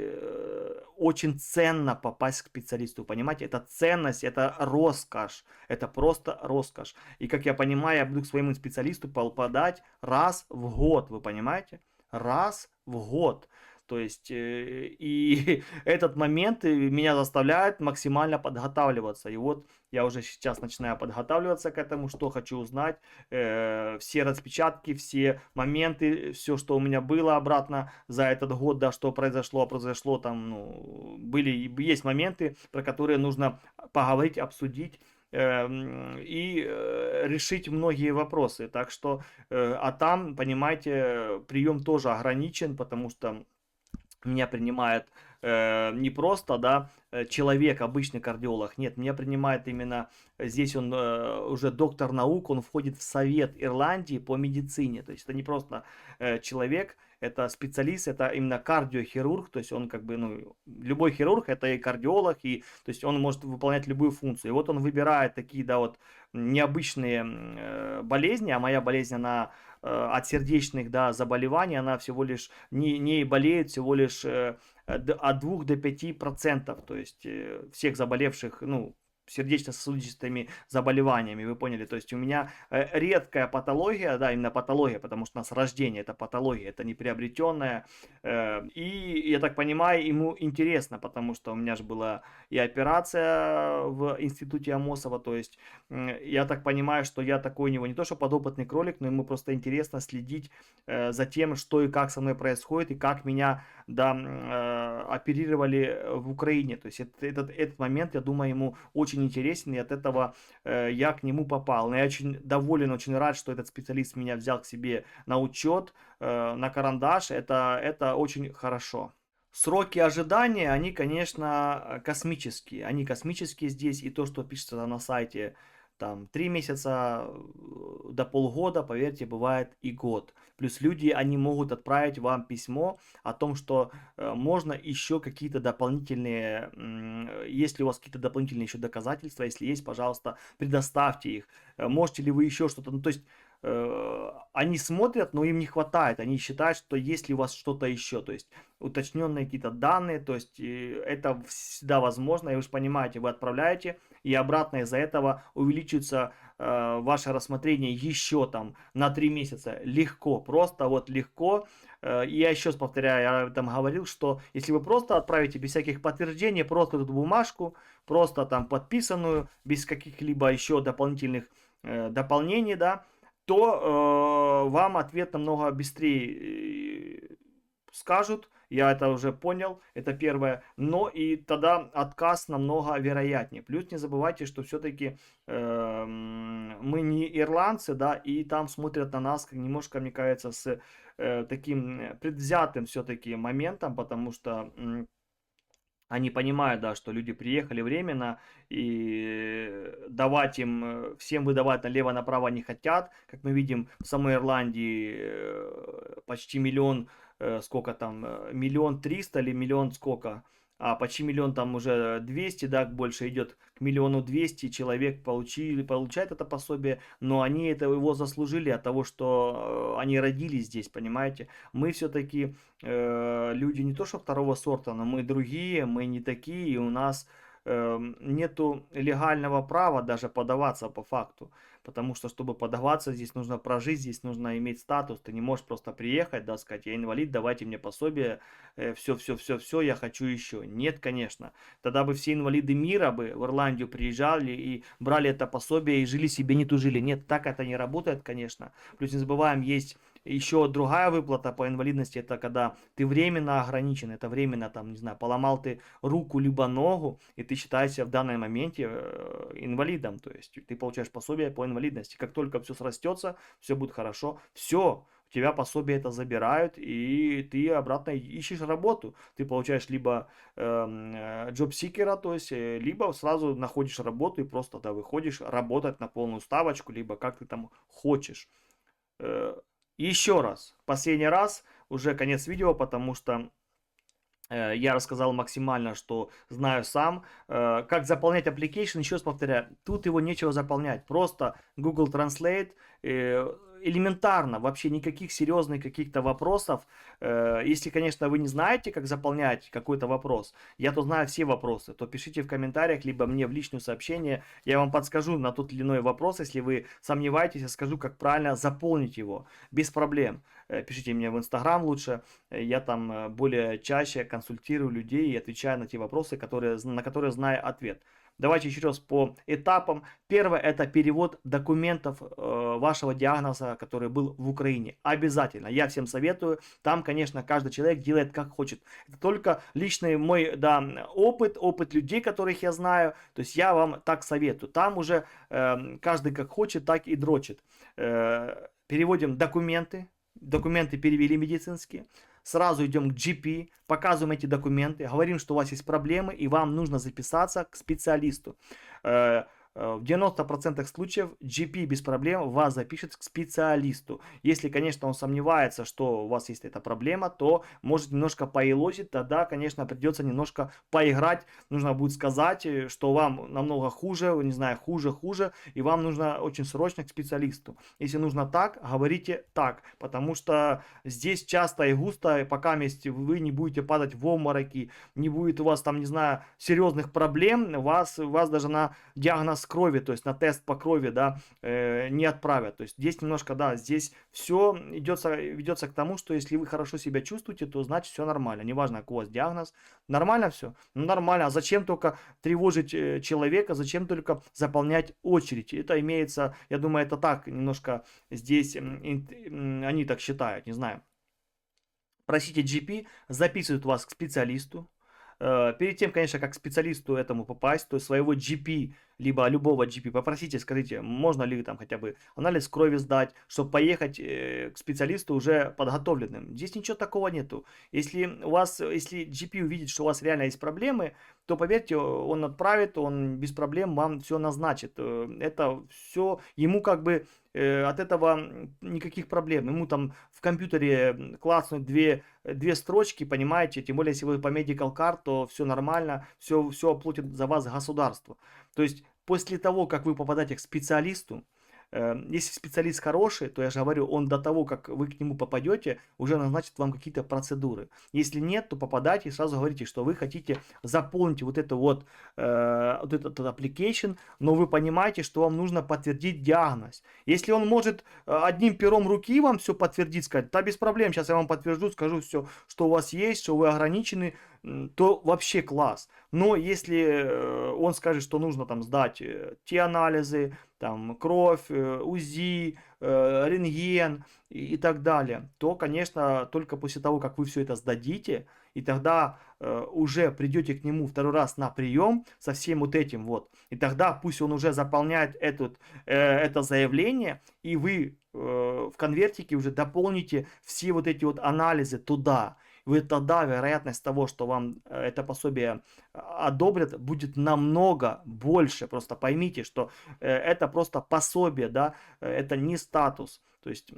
очень ценно попасть к специалисту, понимаете? Это ценность, это роскошь, это просто роскошь. И, как я понимаю, я буду к своему специалисту попадать раз в год, вы понимаете? Раз в год. То есть, и этот момент меня заставляет максимально подготавливаться. И вот я уже сейчас начинаю подготавливаться к этому, что хочу узнать. Все распечатки, все моменты, все, что у меня было обратно за этот год, да, что произошло там, ну, есть моменты, про которые нужно поговорить, обсудить и решить многие вопросы. Так что, а там, понимаете, прием тоже ограничен, потому что меня принимает не просто, да, человек, обычный кардиолог, нет, меня принимает именно, здесь он уже доктор наук, он входит в совет Ирландии по медицине, то есть это не просто человек, это специалист, это именно кардиохирург, то есть он как бы, ну, любой хирург, это и кардиолог, и, то есть он может выполнять любую функцию, и вот он выбирает такие, да, вот, необычные болезни, а моя болезнь, она от сердечных, да, заболеваний, она всего лишь не болеет всего лишь от 2 до 5%, то есть всех заболевших, ну, сердечно-сосудистыми заболеваниями, вы поняли, то есть у меня редкая патология, да, именно патология, потому что у нас рождение это патология, это не приобретенная, и я так понимаю, ему интересно, потому что у меня же была и операция в институте Амосова, то есть я так понимаю, что я такой у него не то что подопытный кролик, но ему просто интересно следить за тем, что и как со мной происходит, и как меня, да, оперировали в Украине. То есть этот момент, я думаю, ему очень интересен, и от этого я к нему попал. Но я очень доволен, очень рад, что этот специалист меня взял к себе на учет, на карандаш. Это очень хорошо. Сроки ожидания, они, конечно, космические. Они космические здесь, и то, что пишется на сайте, там 3 месяца до полгода, поверьте, бывает и год. Плюс люди, они могут отправить вам письмо о том, что можно еще какие-то дополнительные, если у вас какие-то дополнительные еще доказательства, если есть, пожалуйста, предоставьте их. Можете ли вы еще что-то, ну, то есть они смотрят, но им не хватает, они считают, что есть ли у вас что-то еще, то есть уточненные какие-то данные, то есть это всегда возможно, и вы же понимаете, вы отправляете, и обратно из-за этого увеличится ваше рассмотрение еще там на 3 месяца, легко, просто вот легко. И я еще раз повторяю, я там говорил, что если вы просто отправите без всяких подтверждений, просто эту бумажку, просто там подписанную, без каких-либо еще дополнительных дополнений, да, то вам ответ намного быстрее скажут, я это уже понял, это первое, но и тогда отказ намного вероятнее. Плюс не забывайте, что все-таки мы не ирландцы, да, и там смотрят на нас как немножко, мне кажется, с таким предвзятым все-таки моментом, потому что они понимают, да, что люди приехали временно, и давать им, всем выдавать налево-направо не хотят. Как мы видим, в самой Ирландии почти миллион, сколько там, 1 300 000 или миллион сколько, а почти миллион там уже 200, да, больше идет к 1 200 000 человек получают это пособие, но они это его заслужили от того, что они родились здесь, понимаете. Мы все-таки люди не то что второго сорта, но мы другие, мы не такие, и у нас нету легального права даже подаваться по факту. Потому что, чтобы подаваться, здесь нужно прожить, здесь нужно иметь статус. Ты не можешь просто приехать, да, сказать, я инвалид, давайте мне пособие, все, я хочу еще. Нет, конечно. Тогда бы все инвалиды мира бы в Ирландию приезжали и брали это пособие и жили себе, не тужили. Нет, так это не работает, конечно. Плюс не забываем, есть еще другая выплата по инвалидности, это когда ты временно ограничен, это временно, там, не знаю, поломал ты руку либо ногу, и ты считаешься в данном моменте инвалидом, то есть ты получаешь пособие по инвалидности. Как только все срастется, все будет хорошо, все, у тебя пособие это забирают, и ты обратно ищешь работу. Ты получаешь либо джобсикера, то есть, либо сразу находишь работу и просто да, выходишь работать на полную ставочку, либо как ты там хочешь. Еще раз, последний раз, уже конец видео, потому что я рассказал максимально, что знаю сам. Как заполнять application, еще раз повторяю, тут его нечего заполнять. Просто Google Translate, элементарно, вообще никаких серьезных каких-то вопросов. Если, конечно, вы не знаете, как заполнять какой-то вопрос, я то знаю все вопросы, то пишите в комментариях, либо мне в личное сообщение, я вам подскажу на тот или иной вопрос, если вы сомневаетесь, я скажу, как правильно заполнить его, без проблем. Пишите мне в Инстаграм лучше, я там более чаще консультирую людей и отвечаю на те вопросы, на которые знаю ответ. Давайте еще раз по этапам. Первое — это перевод документов вашего диагноза, который был в Украине. Обязательно. Я всем советую. Там, конечно, каждый человек делает как хочет. Это только личный мой, да, опыт людей, которых я знаю. То есть я вам так советую. Там уже каждый как хочет, так и дрочит. Переводим документы. Документы перевели медицинские. Сразу идем к GP, показываем эти документы, говорим, что у вас есть проблемы и вам нужно записаться к специалисту. В 90% случаев GP без проблем вас запишет к специалисту. Если, конечно, он сомневается, что у вас есть эта проблема, то может немножко поелозить, тогда, конечно, придется немножко поиграть. Нужно будет сказать, что вам намного хуже, не знаю, хуже, и вам нужно очень срочно к специалисту. Если нужно так, говорите так, потому что здесь часто и густо, пока вы не будете падать в обмороки, не будет у вас там, не знаю, серьезных проблем, вас даже на диагноз крови, то есть на тест по крови, да, не отправят. То есть здесь немножко, да, здесь все ведется к тому, что если вы хорошо себя чувствуете, то значит все нормально. Неважно, какой у вас диагноз. Нормально все? Ну, нормально. А зачем только тревожить человека, зачем только заполнять очередь? Это имеется, я думаю, это так немножко здесь, они так считают, не знаю. Просите GP, записывают вас к специалисту. Перед тем, конечно, как к специалисту этому попасть, то есть своего GP, либо любого GP, попросите, скажите, можно ли там хотя бы анализ крови сдать, чтобы поехать к специалисту уже подготовленным. Здесь ничего такого нету. Если GP увидит, что у вас реально есть проблемы, то поверьте, он отправит, он без проблем вам все назначит. Это все, ему как бы от этого никаких проблем. Ему там в компьютере класснуть две строчки, понимаете, тем более, если вы по medical card, то все нормально, все оплатит за вас государство. То есть, после того, как вы попадаете к специалисту, если специалист хороший, то я же говорю, он до того, как вы к нему попадете, уже назначит вам какие-то процедуры. Если нет, то попадайте и сразу говорите, что вы хотите заполнить вот вот этот application, но вы понимаете, что вам нужно подтвердить диагноз. Если он может одним пером руки вам все подтвердить, сказать, да без проблем, сейчас я вам подтвержу, скажу все, что у вас есть, что вы ограничены, то вообще класс. Но если он скажет, что нужно там сдать те анализы, там кровь, УЗИ, рентген и так далее, то, конечно, только после того, как вы все это сдадите, и тогда уже придете к нему второй раз на прием со всем вот этим вот, и тогда пусть он уже заполняет это заявление, и вы в конвертике уже дополните все вот эти вот анализы туда. Вы тогда вероятность того, что вам это пособие одобрят, будет намного больше. Просто поймите, что это просто пособие, да, это не статус. То есть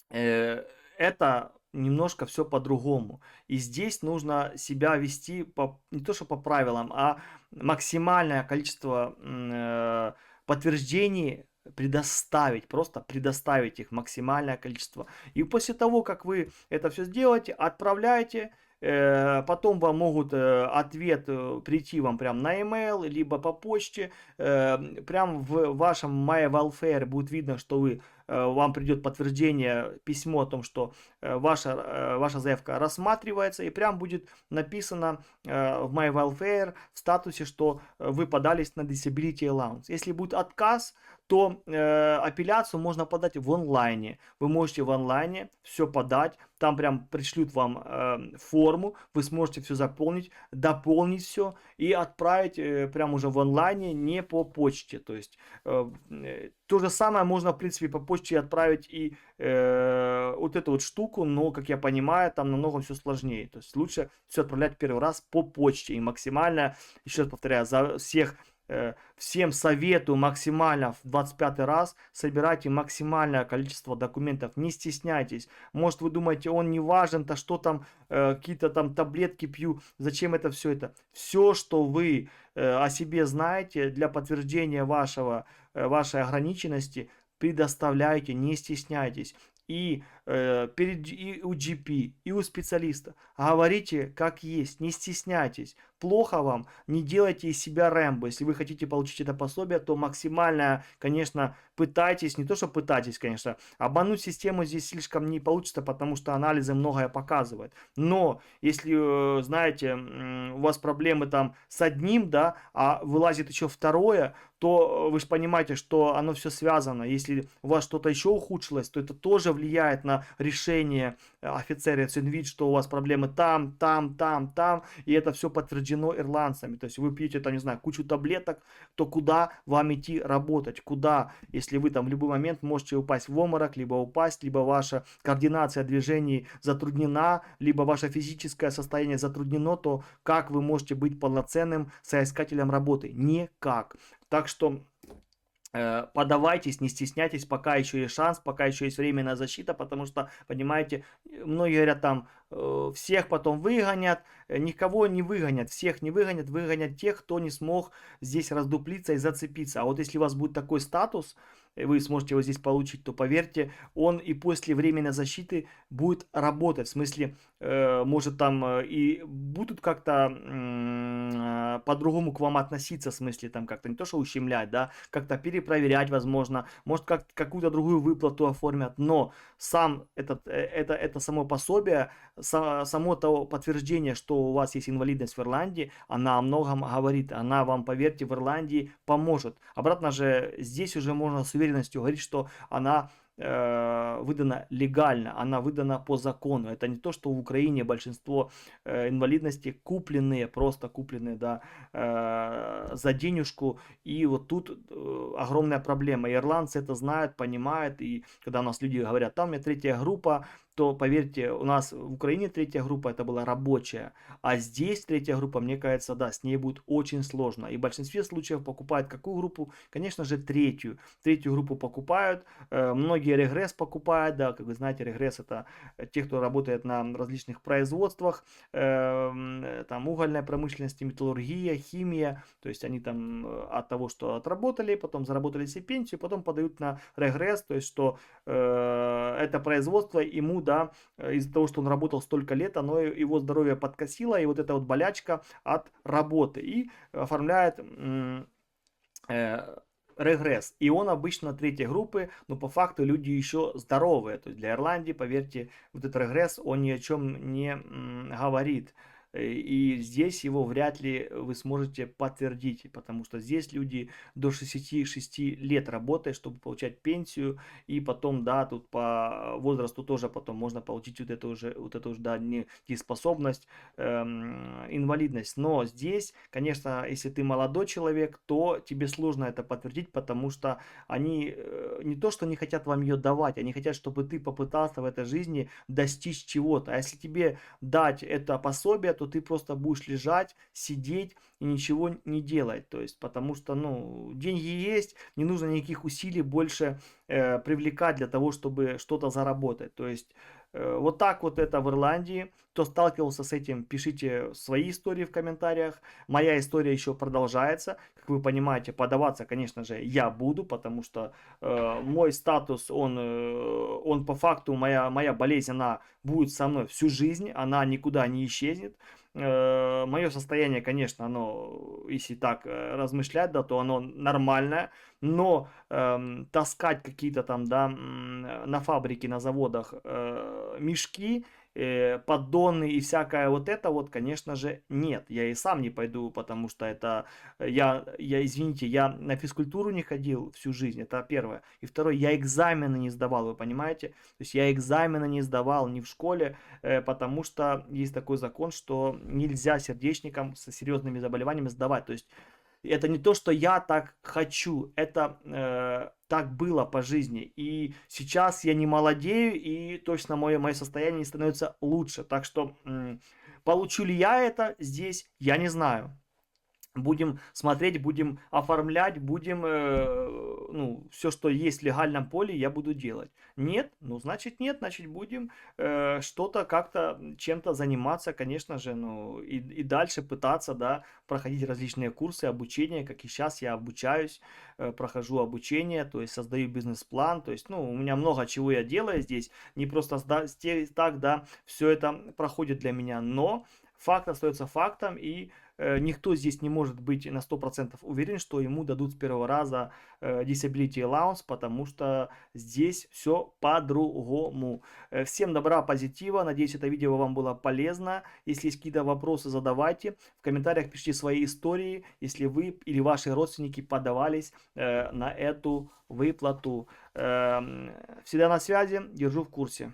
это немножко все по-другому. И здесь нужно себя вести не то что по правилам, а максимальное количество подтверждений предоставить, просто предоставить их максимальное количество. И после того, как вы это все сделаете, отправляете, потом вам могут ответ прийти вам прям на email, либо по почте, прям в вашем MyWelfare будет видно, что вам придет подтверждение, письмо о том, что ваша заявка рассматривается, и прям будет написано в MyWelfare в статусе, что вы подались на Disability Allowance. Если будет отказ, то апелляцию можно подать в онлайне. Вы можете в онлайне все подать, там прям пришлют вам форму, вы сможете все заполнить, дополнить все и отправить прям уже в онлайне, не по почте. То есть то же самое можно, в принципе, по почте отправить и вот эту вот штуку, но, как я понимаю, там намного все сложнее. То есть лучше все отправлять первый раз по почте и максимально, еще раз повторяю, за всем советую максимально в 25 раз собирайте максимальное количество документов, не стесняйтесь. Может, вы думаете, он не важен, то что там, какие-то там таблетки пью, зачем это все это? Все, что вы о себе знаете для подтверждения вашей ограниченности, предоставляйте, не стесняйтесь. И у GP, и у специалиста. Говорите как есть, не стесняйтесь. Плохо вам, не делайте из себя Рэмбо. Если вы хотите получить это пособие, то максимально, конечно, пытайтесь, не то что пытайтесь, конечно, обмануть систему здесь слишком не получится, потому что анализы многое показывают. Но если, знаете, у вас проблемы там с одним, да, а вылазит еще второе, то вы же понимаете, что оно все связано. Если у вас что-то еще ухудшилось, то это тоже влияет на решение офицера Цинвид, что у вас проблемы там, и это все подтверждено ирландцами. То есть вы пьете там, не знаю, кучу таблеток, то куда вам идти работать? Куда? Если вы там в любой момент можете упасть в обморок, либо ваша координация движений затруднена, либо ваше физическое состояние затруднено, то как вы можете быть полноценным соискателем работы? Никак. Так что подавайтесь, не стесняйтесь, пока еще есть шанс, пока еще есть временная защита, потому что, понимаете, многие говорят там, всех потом выгонят, никого не выгонят, всех не выгонят, выгонят тех, кто не смог здесь раздуплиться и зацепиться. А вот если у вас будет такой статус, вы сможете его здесь получить, то поверьте, он и после временной защиты будет работать. В смысле, может там и будут как-то по-другому к вам относиться, в смысле там как-то не то, что ущемлять, да, как-то перепроверять, возможно, может какую-то другую выплату оформят, но это само пособие, само то подтверждение, что у вас есть инвалидность в Ирландии, она о многом говорит, она вам, поверьте, в Ирландии поможет. Обратно же, здесь уже можно с уверенностью говорить, что она выдана легально, она выдана по закону. Это не то, что в Украине большинство инвалидности купленные, просто купленные, да, за денежку. И вот тут огромная проблема. Ирландцы это знают, понимают. И когда у нас люди говорят, там у меня третья группа, то поверьте, у нас в Украине третья группа это была рабочая, а здесь третья группа, мне кажется, да, с ней будет очень сложно. И в большинстве случаев покупают какую группу? Конечно же, третью. Третью группу покупают, многие регресс покупают, да, как вы знаете, регресс это те, кто работает на различных производствах, там угольная промышленность, металлургия, химия, то есть они там от того, что отработали, потом заработали себе пенсию, потом подают на регресс, то есть что это производство ему, да, из-за того, что он работал столько лет, оно его здоровье подкосило, и вот эта вот болячка от работы, и оформляет регресс. И он обычно третьей группы, но по факту люди еще здоровые. То есть для Ирландии, поверьте, вот этот регресс, он ни о чем не говорит. И здесь его вряд ли вы сможете подтвердить, потому что здесь люди до 66 лет работают, чтобы получать пенсию, и потом, да, тут по возрасту тоже потом можно получить вот эту уже, да, недееспособность, инвалидность. Но здесь, конечно, если ты молодой человек, то тебе сложно это подтвердить, потому что они не то, что не хотят вам ее давать, они хотят, чтобы ты попытался в этой жизни достичь чего-то. А если тебе дать это пособие, то ты просто будешь лежать, сидеть и ничего не делать. То есть, потому что, ну, деньги есть, не нужно никаких усилий больше привлекать для того, чтобы что-то заработать. То есть, вот так вот это в Ирландии. Кто сталкивался с этим, пишите свои истории в комментариях. Моя история еще продолжается. Как вы понимаете, подаваться, конечно же, я буду, потому что мой статус, он по факту, моя болезнь, она будет со мной всю жизнь, она никуда не исчезнет. Мое состояние, конечно, оно, если так размышлять, да, то оно нормальное, но таскать какие-то там, да, на фабрике, на заводах мешки, поддоны и всякое вот это вот, конечно же, нет. Я и сам не пойду, потому что это, извините, я на физкультуру не ходил всю жизнь, это первое. И второе, я экзамены не сдавал, вы понимаете? То есть я экзамены не сдавал ни в школе, потому что есть такой закон, что нельзя сердечникам с серьезными заболеваниями сдавать. То есть это не то, что я так хочу, это так было по жизни. И сейчас я не молодею, и точно мое состояние не становится лучше. Так что получу ли я это здесь, я не знаю. Будем смотреть, будем оформлять, будем, ну, все, что есть в легальном поле, я буду делать. Нет, ну, значит нет, значит будем что-то как-то, чем-то заниматься, конечно же, ну, и дальше пытаться, да, проходить различные курсы обучения, как и сейчас я обучаюсь, прохожу обучение, то есть создаю бизнес-план, то есть, ну, у меня много чего я делаю здесь, не просто так, да, все это проходит для меня, но факт остается фактом, и никто здесь не может быть на 100% уверен, что ему дадут с первого раза Disability Allowance, потому что здесь все по-другому. Всем добра, позитива. Надеюсь, это видео вам было полезно. Если есть какие-то вопросы, задавайте. В комментариях пишите свои истории, если вы или ваши родственники подавались на эту выплату. Всегда на связи, держу в курсе.